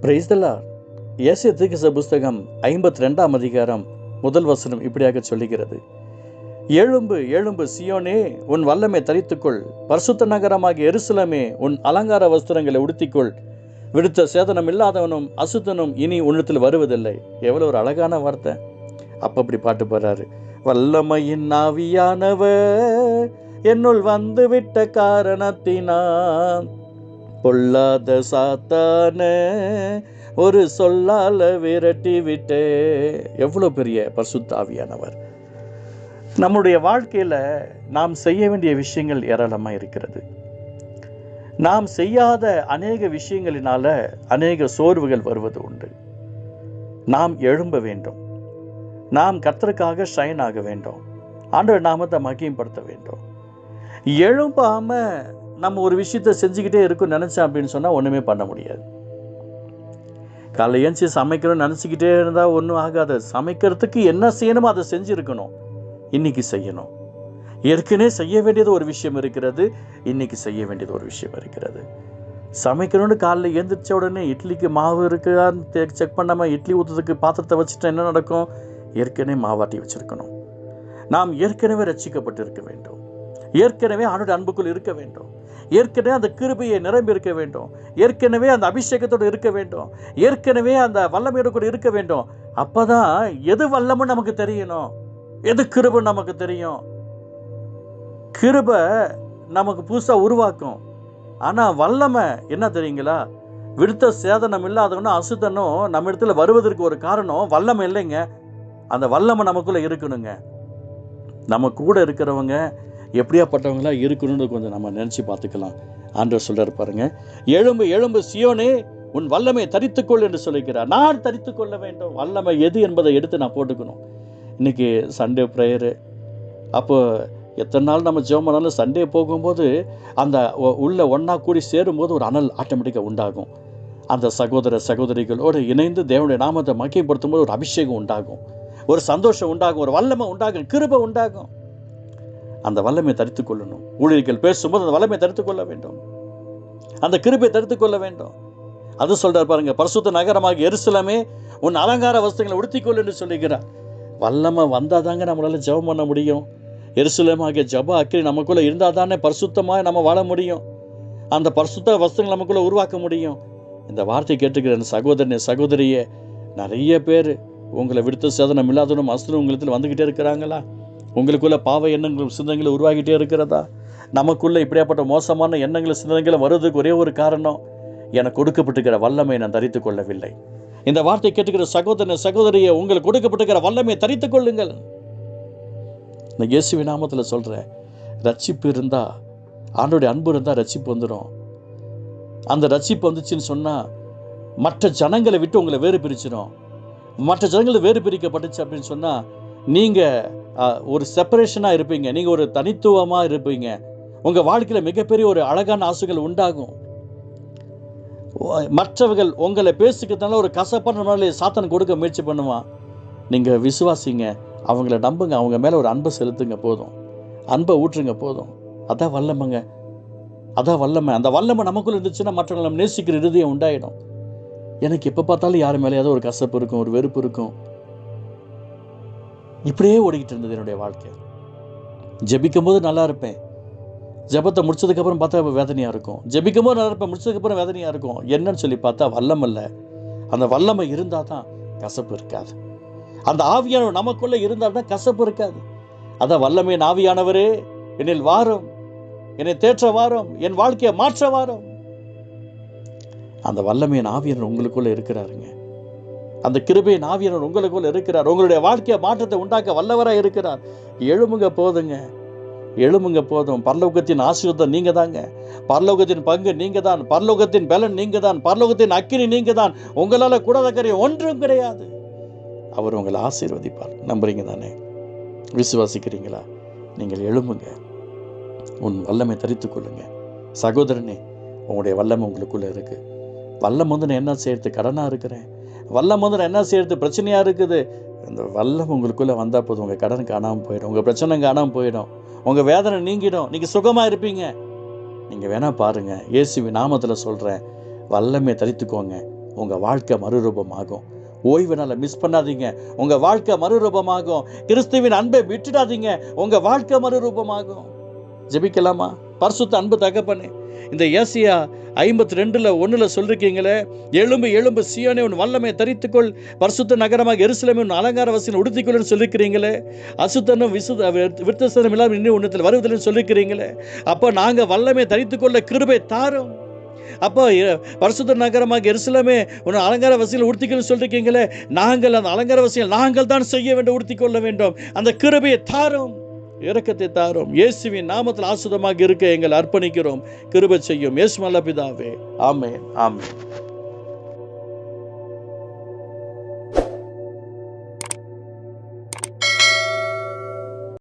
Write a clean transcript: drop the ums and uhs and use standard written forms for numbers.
Praise the Lord. ஏசாயா தீர்க்கதரிசி புஸ்தகம் 52ஆம் அதிகாரம் முதல் வசனம் இப்படியாக சொல்லுகிறது. எழும்பு எழும்பு சியோனே, உன் வல்லமை தரித்துக்கொள். பரிசுத்த நகரமாகிய எருசலேமே, உன் அலங்கார வஸ்திரங்களை உடுத்திக்கொள். விடுத்த சேதனம் இல்லாதவனும் அசுத்தனும் இனி உன்னிடத்தில் வருவதில்லை. எவ்வளோ ஒரு அழகான வார்த்தை. அப்படி பாட்டு போறாரு. வல்லமையின் ஆவியானவர் என்னுள் வந்து விட்ட காரணத்தினால் பொல்லாத சாத்தான ஒரு சொல்லால விரட்டி விட்டே. எவ்வளோ பெரிய பரிசுத்த ஆவியானவர். நம்முடைய வாழ்க்கையில் நாம் செய்ய வேண்டிய விஷயங்கள் ஏராளமாக இருக்கிறது. நாம் செய்யாத அநேக விஷயங்களினால அநேக சோர்வுகள் வருவது உண்டு. நாம் எழும்ப வேண்டும். நாம் கர்த்தருக்காக ஷைன் ஆக வேண்டும். ஆண்டவர் நாமத்தை மகிமைப்படுத்த வேண்டும். எழும்பாம நம்ம ஒரு விஷயத்தை செஞ்சுக்கிட்டே இருக்கும் நினைச்சோம் அப்படின்னு சொன்னால் ஒன்றுமே பண்ண முடியாது. காலையில் ஏஞ்சி சமைக்கணும்னு நினச்சிக்கிட்டே இருந்தால் ஒன்றும் ஆகாது. சமைக்கிறதுக்கு என்ன செய்யணுமோ அதை செஞ்சுருக்கணும். இன்னைக்கு செய்யணும். ஏற்கனவே செய்ய வேண்டியது ஒரு விஷயம் இருக்கிறது, இன்னைக்கு செய்ய வேண்டியது ஒரு விஷயம் இருக்கிறது. சமைக்கணும்னு காலையில் எழுந்திரிச்ச உடனே இட்லிக்கு மாவு இருக்குதான்னு செக் பண்ணாமல் இட்லி ஊற்றுறதுக்கு பாத்திரத்தை வச்சுட்டா என்ன நடக்கும்? ஏற்கனவே மாவாட்டி வச்சிருக்கணும். நாம் ஏற்கனவே ரட்சிக்கப்பட்டு இருக்க வேண்டும். ஏற்கனவே ஆண்டவருடைய அன்புக்குள் இருக்க வேண்டும். ஏற்கனவே அந்த கிருபையை நிரம்பி இருக்க வேண்டும். ஏற்கனவே அந்த அபிஷேகத்தோடு இருக்க வேண்டும். ஏற்கனவே அந்த வல்லமையோடு கூட இருக்க வேண்டும். அப்பதான் எது வல்லமும் நமக்கு தெரியணும், எது கிருபை நமக்கு தெரியும். கிருபை நமக்கு புதுசாக உருவாக்கும். ஆனால் வல்லமை என்ன தெரியுங்களா? விடுத்த சேதனம் இல்லாதவனும் அசுத்தனும் நம்ம இடத்துல வருவதற்கு ஒரு காரணம் வல்லமை இல்லைங்க. அந்த வல்லமை நமக்குள்ளே இருக்கணுங்க. நம்ம கூட இருக்கிறவங்க எப்படியாப்பட்டவங்களா இருக்கணும்னு கொஞ்சம் நம்ம நினச்சி பார்த்துக்கலாம். ஆண்டவர் சொல்கிறார் பாருங்க, எழும்பு எழும்பு சியோனே, உன் வல்லமை தரித்துக்கொள் என்று சொல்லிக்கிறார். நான் தரித்துக்கொள்ள வேண்டும். வல்லமை எது என்பதை எடுத்து நான் போட்டுக்கணும். இன்றைக்கி சண்டே ப்ரேயரு. அப்போ எத்தனை நாள் நம்ம ஜெபம் பண்ணாலும் சண்டே போகும்போது அந்த உள்ள ஒன்றா கூடி சேரும்போது ஒரு அனல் ஆட்டோமேட்டிக்காக உண்டாகும். அந்த சகோதர சகோதரிகளோடு இணைந்து தேவனுடைய நாமத்தை மகிமைப்படுத்தும் போது ஒரு அபிஷேகம் உண்டாகும், ஒரு சந்தோஷம் உண்டாகும், ஒரு வல்லமை உண்டாகும், கிருபை உண்டாகும். அந்த வல்லமை தரித்துக் கொள்ளணும். ஊழியர்கள் பேசும்போது அந்த வல்லமை தரித்துக் கொள்ள வேண்டும். அந்த கிருபை தரித்துக் கொள்ள வேண்டும். அது சொல்றார் பாருங்க, பரிசுத்த நகரமாக எருசலேமே, உன் அலங்கார வஸ்திரங்களை உடுத்திக்கொள் என்று சொல்லுகிறார். வல்லமை வந்தால் தாங்க நம்மளால ஜெபம் பண்ண முடியும். எருசலேமாகிய ஜப அக்கினி நமக்குள்ளே இருந்தால் தானே பரிசுத்தமாக நம்ம வாழ முடியும். அந்த பரிசுத்த வஸ்திரங்கள் நமக்குள்ளே உருவாக்க முடியும். இந்த வார்த்தை கேட்டுக்கிற சகோதரனே சகோதரியே, நிறைய பேர் உங்களை விடுத்த சேதனம் இல்லாதவனும் அசுத்தனும் உங்களுக்கு வந்துக்கிட்டே இருக்கிறாங்களா? உங்களுக்குள்ள பாவ எண்ணங்களும் சிந்தனைகளும் உருவாகிட்டே இருக்கிறதா? நமக்குள்ள இப்படியாப்பட்ட மோசமான எண்ணங்களும் சிந்தனைகளும் வருவதற்கு ஒரே ஒரு காரணம், எனக்கு கொடுக்கப்பட்டிருக்கிற வல்லமை நான் தரித்துக் கொள்ளவில்லை. இந்த வார்த்தை கேட்டுக்கிற சகோதரனை சகோதரியை, உங்களுக்கு கொடுக்கப்பட்டிருக்கிற வல்லமையை தரித்துக் கொள்ளுங்கள். இந்த இயேசுவின் நாமத்தில் சொல்கிறேன், ரட்சிப்பு இருந்தால், ஆண்டோடைய அன்பு இருந்தால் ரட்சிப்பு வந்துடும். அந்த ரட்சிப்பு வந்துச்சுன்னு சொன்னால் மற்ற ஜனங்களை விட்டு உங்களை வேறு பிரிச்சிடும். மற்ற ஜனங்களை வேறு பிரிக்கப்பட்டுச்சு அப்படின்னு சொன்னால் நீங்கள் ஒரு செப்பரேஷனாக இருப்பீங்க. நீங்கள் ஒரு தனித்துவமாக இருப்பீங்க. உங்கள் வாழ்க்கையில் மிகப்பெரிய ஒரு அழகான ஆசைகள் உண்டாகும். மற்றவர்கள் உங்களை பேசிக்கிறதுனால ஒரு கசப்பான நாளே சாத்தான் கொடுக்க முயற்சி பண்ணுவான். நீங்கள் விசுவாசிங்க, அவங்கள நம்புங்க, அவங்க மேலே ஒரு அன்பை செலுத்துங்க போதும், அன்பை ஊற்றுங்க போதும். அதான் வல்லமைங்க, அதான் வல்லமை. அந்த வல்லமை நமக்குள்ள இருந்துச்சுன்னா மற்றவங்களை நம்ம நேசிக்கிற இருதயம் உண்டாயிடும். எனக்கு எப்போ பார்த்தாலும் யார் மேலேயாவது ஒரு கசப்பு இருக்கும், ஒரு வெறுப்பு இருக்கும். இப்படியே ஓடிக்கிட்டு இருந்தது என்னுடைய வாழ்க்கை. ஜெபிக்கும் போது நல்லா இருப்பேன், ஜெபத்தை முடிச்சதுக்கப்புறம் பார்த்தா வேதனையாக இருக்கும். ஜெபிக்கும் போது நல்லா இருப்பேன், முடிச்சதுக்கப்புறம் வேதனையாக இருக்கும். என்னன்னு சொல்லி பார்த்தா வல்லமல்ல. அந்த வல்லமை இருந்தால் தான் கசப்பு இருக்காது. அந்த ஆவியானவர் நமக்குள்ளே இருந்தால் தான் கசப்பு இருக்காது. அதான் வல்லமையின் ஆவியானவரே என்னில் வாரும், என்னை தேற்ற வாரும், என் வாழ்க்கையை மாற்ற வாரும். அந்த வல்லமையின் ஆவியானவர் உங்களுக்குள்ளே இருக்கிறாருங்க. அந்த கிருபையின் ஆவியானவர் உங்களுக்குள்ள இருக்கிறார். உங்களுடைய வாழ்க்கையை மாற்றத்தை உண்டாக்க வல்லவராக இருக்கிறார். எழுமுங்க போதுங்க, எழுமுங்க போதும். பரலோகத்தின் ஆசீர்வாதம் நீங்க தாங்க. பரலோகத்தின் பங்கு நீங்க தான். பரலோகத்தின் பலன் நீங்க தான். பரலோகத்தின் அக்கினி நீங்க தான். உங்களால் கூடாத காரியம் ஒன்றும் கிடையாது. அவர் உங்களை ஆசீர்வதிப்பார். நம்புறீங்க தானே? விசுவாசிக்கிறீங்களா? நீங்கள் எழுமுங்க, உன் வல்லமை தரித்துக் கொள்ளுங்க. சகோதரனே, உங்களுடைய வல்லமை உங்களுக்குள்ள இருக்கு. வல்லம் வந்து நான் என்ன செய்யறது? கடனாக இருக்கிறேன். வல்லம் வந்து நான் என்ன செய்யறது? பிரச்சனையாக இருக்குது. அந்த வல்லம் உங்களுக்குள்ளே வந்தால் போதும், உங்கள் கடன் காணாமல் போயிடும், உங்கள் பிரச்சனை காணாமல் போயிடும், உங்கள் வேதனை நீங்கிடும், நீங்கள் சுகமாக இருப்பீங்க. நீங்கள் வேணால் பாருங்கள், இயேசுவின் நாமத்தில் சொல்கிறேன், வல்லமை தரித்துக்கோங்க. உங்கள் வாழ்க்கை மறுரூபமாகும். ஓய்வு நாளை மிஸ் பண்ணாதீங்க, உங்கள் வாழ்க்கை மறுரூபமாகும். கிறிஸ்துவின் அன்பை விட்டுடாதீங்க, உங்கள் வாழ்க்கை மறுரூபமாகும். ஜெபிக்கலாமா? பரிசுத்த அன்பு தகப்பனே, இந்த ஏசாயா 52:1 சொல்லிருக்கீங்களே, எழும்பு எழும்பு சீயோனே உன் வல்லமை தரித்துக்கொள், பரிசுத்த நகரமாக எருசலேமே உன் அலங்கார வஸ்திரம் உடுத்திக்கொள்ளுன்னு சொல்லிருக்கிறீங்களே, அசுத்தனும் விருத்தசனம் இல்லாமல் இன்னும் உன்னத்தில் வருவதில்லைன்னு சொல்லிருக்கிறீங்களே. அப்போ நாங்கள் வல்லமை தரித்துக்கொள்ள கிருபை தாரும். அப்போ பரிசுத்த நகரமாக எருசலேமே உன் அலங்கார வஸ்திரம் உடுத்திக்கொள்ளுன்னு சொல்லிருக்கீங்களே, நாங்கள் அந்த அலங்கார வஸ்திரம் நாங்கள் தான் செய்ய வேண்டும், உடுத்திக்கொள்ள வேண்டும். அந்த கிருபையை தாரும், இரக்கத்தை தாரும். இயேசுவின் நாமத்தில் ஆசுதமாக இருக்க எங்கள் அர்ப்பணிக்கிறோம். கிருபை செய்யும். இயேசு நல்ல பிதாவே. ஆமென், ஆமென்.